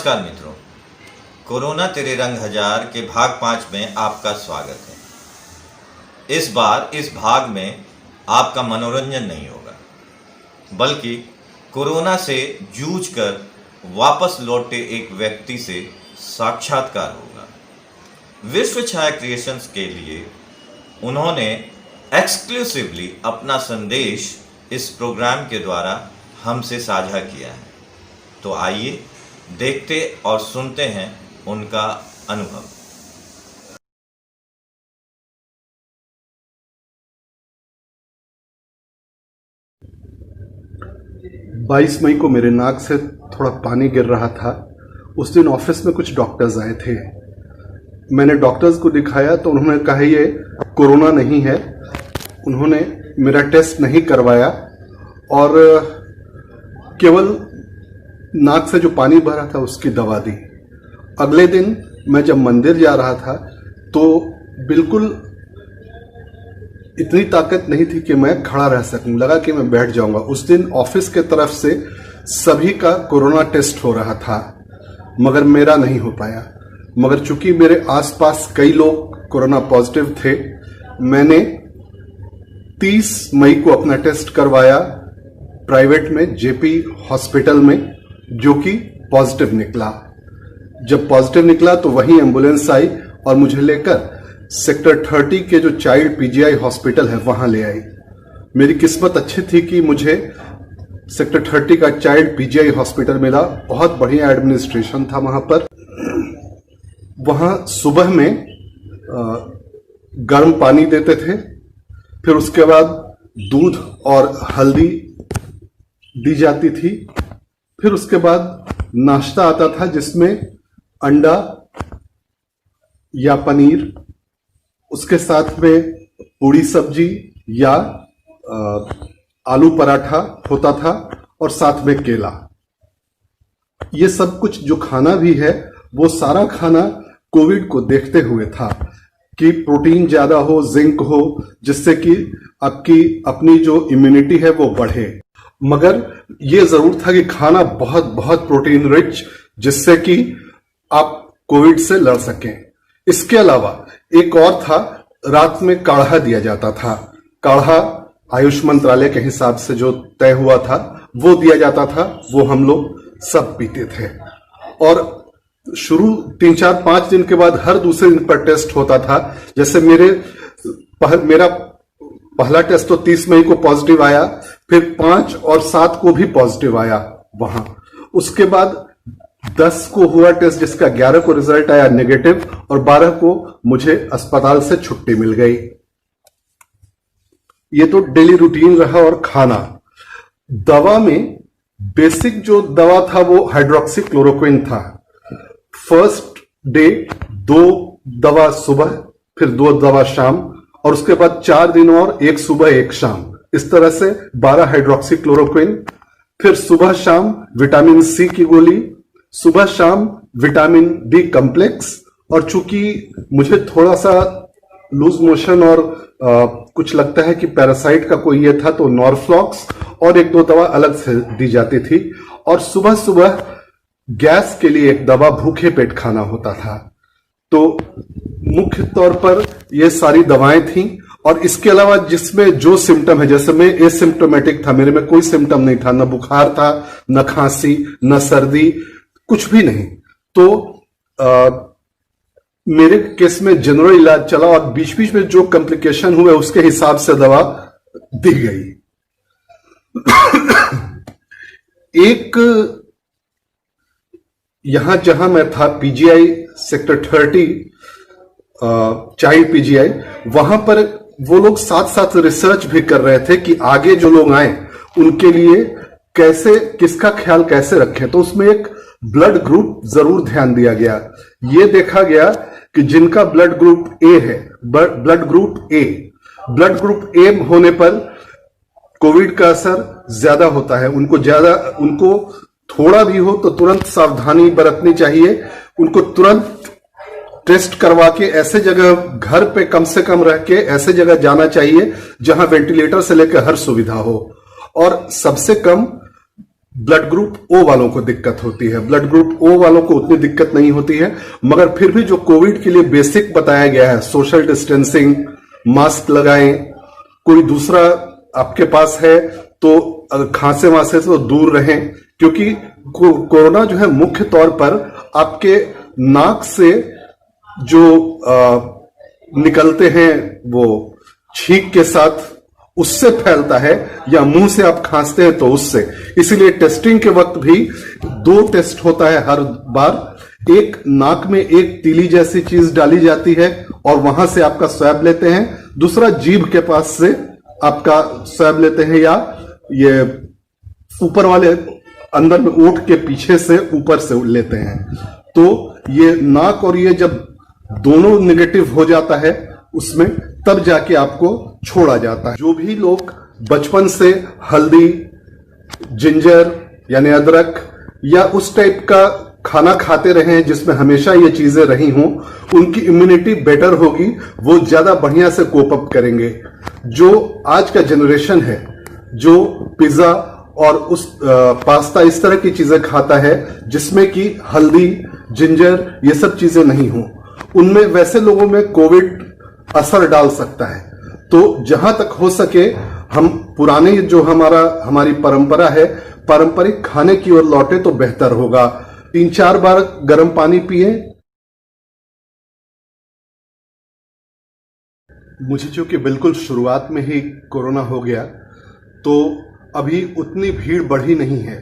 नमस्कार मित्रों, कोरोना तेरे रंग हजार के भाग 5 में आपका स्वागत है। इस बार इस भाग में आपका मनोरंजन नहीं होगा, बल्कि कोरोना से जूझकर वापस लौटे एक व्यक्ति से साक्षात्कार होगा। विश्व छाया क्रिएशंस के लिए उन्होंने एक्सक्लूसिवली अपना संदेश इस प्रोग्राम के द्वारा हमसे साझा किया है। तो आइए देखते और सुनते हैं उनका अनुभव। 22 मई को मेरे नाक से थोड़ा पानी गिर रहा था। उस दिन ऑफिस में कुछ डॉक्टर्स आए थे। मैंने डॉक्टर्स को दिखाया तो उन्होंने कहा ये कोरोना नहीं है। उन्होंने मेरा टेस्ट नहीं करवाया और केवल नाक से जो पानी बह रहा था उसकी दवा दी। अगले दिन मैं जब मंदिर जा रहा था तो बिल्कुल इतनी ताकत नहीं थी कि मैं खड़ा रह सकूं, लगा कि मैं बैठ जाऊंगा। उस दिन ऑफिस के तरफ से सभी का कोरोना टेस्ट हो रहा था, मगर मेरा नहीं हो पाया। मगर चूंकि मेरे आसपास कई लोग कोरोना पॉजिटिव थे, मैंने 30 मई को अपना टेस्ट करवाया प्राइवेट में, जेपी हॉस्पिटल में, जो कि पॉजिटिव निकला। जब पॉजिटिव निकला तो वहीं एम्बुलेंस आई और मुझे लेकर सेक्टर 30 के जो चाइल्ड पीजीआई हॉस्पिटल है वहां ले आई। मेरी किस्मत अच्छी थी कि मुझे सेक्टर 30 का चाइल्ड पीजीआई हॉस्पिटल मिला। बहुत बढ़िया एडमिनिस्ट्रेशन था वहां पर। वहां सुबह में गर्म पानी देते थे, फिर उसके बाद दूध और हल्दी दी जाती थी, फिर उसके बाद नाश्ता आता था जिसमें अंडा या पनीर, उसके साथ में पूड़ी सब्जी या आलू पराठा होता था और साथ में केला। ये सब कुछ जो खाना भी है वो सारा खाना कोविड को देखते हुए था कि प्रोटीन ज्यादा हो, जिंक हो, जिससे कि आपकी अपनी जो इम्यूनिटी है वो बढ़े। मगर ये जरूर था कि खाना बहुत बहुत प्रोटीन रिच, जिससे कि आप कोविड से लड़ सकें। इसके अलावा एक और था, रात में काढ़ा दिया जाता था। काढ़ा आयुष मंत्रालय के हिसाब से जो तय हुआ था वो दिया जाता था, वो हम लोग सब पीते थे। और शुरू 3, 4, 5 दिन के बाद हर दूसरे दिन पर टेस्ट होता था। जैसे मेरा पहला टेस्ट तो 30 मई को पॉजिटिव आया, फिर 5 और 7 को भी पॉजिटिव आया वहां। उसके बाद 10 को हुआ टेस्ट जिसका 11 को रिजल्ट आया नेगेटिव, और 12 को मुझे अस्पताल से छुट्टी मिल गई। ये तो डेली रूटीन रहा। और खाना, दवा में बेसिक जो दवा था वो हाइड्रोक्सी क्लोरोक्विन था। फर्स्ट डे 2 दवा सुबह, फिर 2 दवा शाम, और उसके बाद 4 दिन और 1 सुबह 1 शाम। इस तरह से 12 हाइड्रोक्सी क्लोरोक्विन, फिर सुबह शाम विटामिन सी की गोली, सुबह शाम विटामिन डी कम्प्लेक्स। और चूंकि मुझे थोड़ा सा लूज मोशन और कुछ लगता है कि पैरासाइट का कोई ये था, तो नॉर्फ्लॉक्स और 1-2 दवा अलग से दी जाती थी। और सुबह सुबह गैस के लिए एक दवा भूखे पेट खाना होता था। तो मुख्य तौर पर ये सारी दवाएं थीं। और इसके अलावा जिसमें जो सिम्टम है, जैसे मैं एसिम्प्टोमेटिक था, मेरे में कोई सिम्टम नहीं था, न बुखार था, न खांसी, न सर्दी, कुछ भी नहीं। तो मेरे केस में जनरल इलाज चला और बीच बीच में जो कॉम्प्लिकेशन हुए उसके हिसाब से दवा दी गई। एक यहां जहां मैं था पीजीआई सेक्टर 30 चाइल्ड पीजीआई, वहां पर वो लोग साथ साथ रिसर्च भी कर रहे थे कि आगे जो लोग आए उनके लिए कैसे, किसका ख्याल कैसे रखें। तो उसमें एक ब्लड ग्रुप जरूर ध्यान दिया गया। ये देखा गया कि जिनका ब्लड ग्रुप ए है, ब्लड ग्रुप ए होने पर कोविड का असर ज्यादा होता है। उनको थोड़ा भी हो तो तुरंत सावधानी बरतनी चाहिए। उनको तुरंत टेस्ट करवा के ऐसे जगह, घर पे कम से कम रह के ऐसे जगह जाना चाहिए जहां वेंटिलेटर से लेकर हर सुविधा हो। और सबसे कम ब्लड ग्रुप ओ वालों को दिक्कत होती है। ब्लड ग्रुप ओ वालों को उतनी दिक्कत नहीं होती है, मगर फिर भी जो कोविड के लिए बेसिक बताया गया है, सोशल डिस्टेंसिंग, मास्क लगाएं, कोई दूसरा आपके पास है तो खांसे वासे से तो दूर रहें, क्योंकि कोरोना जो है मुख्य तौर पर आपके नाक से जो निकलते हैं वो छींक के साथ उससे फैलता है, या मुंह से आप खांसते हैं तो उससे। इसीलिए टेस्टिंग के वक्त भी 2 टेस्ट होता है हर बार। एक नाक में एक तीली जैसी चीज डाली जाती है और वहां से आपका स्वैब लेते हैं, दूसरा जीभ के पास से आपका स्वैब लेते हैं, या ये ऊपर वाले अंदर में ओठ के पीछे से ऊपर से लेते हैं। तो ये नाक और ये जब दोनों नेगेटिव हो जाता है उसमें, तब जाके आपको छोड़ा जाता है। जो भी लोग बचपन से हल्दी, जिंजर यानी अदरक या उस टाइप का खाना खाते रहे हैं जिसमें हमेशा ये चीजें रही हों, उनकी इम्यूनिटी बेटर होगी, वो ज्यादा बढ़िया से कोप अप करेंगे। जो आज का जनरेशन है जो पिज्जा और उस पास्ता इस तरह की चीजें खाता है जिसमें कि हल्दी, जिंजर ये सब चीजें नहीं हो, उनमें वैसे लोगों में कोविड असर डाल सकता है। तो जहां तक हो सके हम पुराने जो हमारी परंपरा है, पारंपरिक खाने की ओर लौटे तो बेहतर होगा। 3-4 बार गर्म पानी पिए। मुझे चूंकि बिल्कुल शुरुआत में ही कोरोना हो गया, तो अभी उतनी भीड़ बढ़ी नहीं है।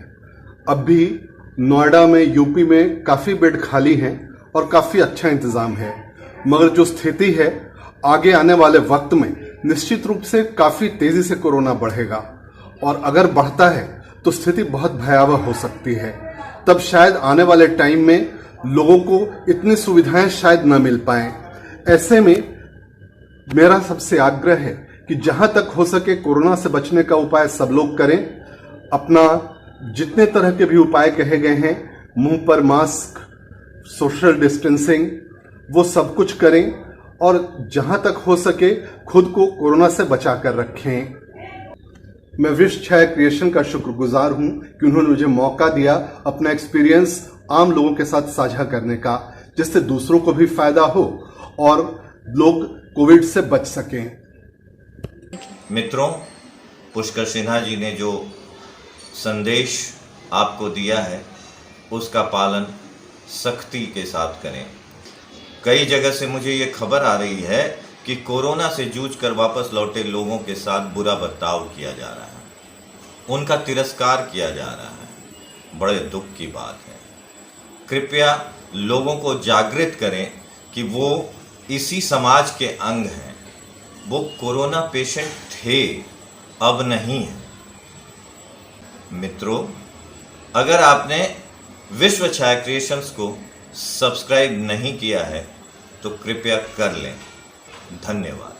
अब भी नोएडा में, यूपी में काफी बेड खाली हैं और काफी अच्छा इंतजाम है, मगर जो स्थिति है आगे आने वाले वक्त में निश्चित रूप से काफी तेजी से कोरोना बढ़ेगा, और अगर बढ़ता है तो स्थिति बहुत भयावह हो सकती है। तब शायद आने वाले टाइम में लोगों को इतनी सुविधाएं शायद न मिल पाए। ऐसे में मेरा सबसे आग्रह है कि जहां तक हो सके कोरोना से बचने का उपाय सब लोग करें। अपना जितने तरह के भी उपाय कहे गए हैं, मुंह पर मास्क, सोशल डिस्टेंसिंग, वो सब कुछ करें, और जहां तक हो सके खुद को कोरोना से बचा कर रखें। मैं विश छाया क्रिएशन का शुक्रगुजार हूं कि उन्होंने मुझे मौका दिया अपना एक्सपीरियंस आम लोगों के साथ साझा करने का, जिससे दूसरों को भी फायदा हो और लोग कोविड से बच सकें। मित्रों, पुष्कर सिन्हा जी ने जो संदेश आपको दिया है उसका पालन सख्ती के साथ करें। कई जगह से मुझे ये खबर आ रही है कि कोरोना से जूझकर वापस लौटे लोगों के साथ बुरा बर्ताव किया जा रहा है, उनका तिरस्कार किया जा रहा है। बड़े दुख की बात है। कृपया लोगों को जागृत करें कि वो इसी समाज के अंग हैं। वो कोरोना पेशेंट थे, अब नहीं है। मित्रों, अगर आपने विश्व छाया क्रिएशंस को सब्सक्राइब नहीं किया है तो कृपया कर लें। धन्यवाद।